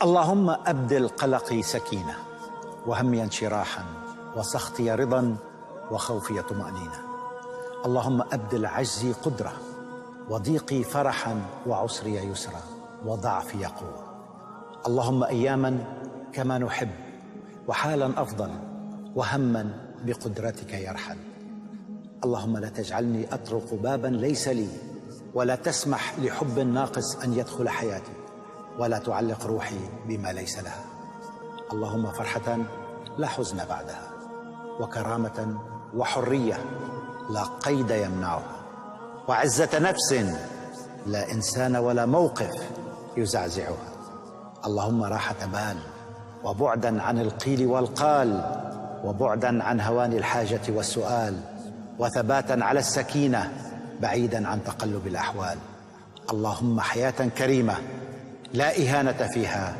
اللهم أبدل قلقي سكينة، وهمي انشراحا، وسخطي رضا، وخوفي طمأنينة. اللهم أبدل عجزي قدرة، وضيقي فرحا، وعسري يسرا، وضعفي قوة. اللهم أياما كما نحب، وحالا أفضل، وهما بقدرتك يرحل. اللهم لا تجعلني أطرق بابا ليس لي، ولا تسمح لحب ناقص أن يدخل حياتي، ولا تعلق روحي بما ليس لها. اللهم فرحة لا حزن بعدها، وكرامة وحرية لا قيد يمنعها، وعزة نفس لا إنسان ولا موقف يزعزعها. اللهم راحة بال، وبعدا عن القيل والقال، وبعدا عن هوان الحاجة والسؤال، وثباتا على السكينة بعيدا عن تقلب الأحوال. اللهم حياة كريمة لا إهانة فيها،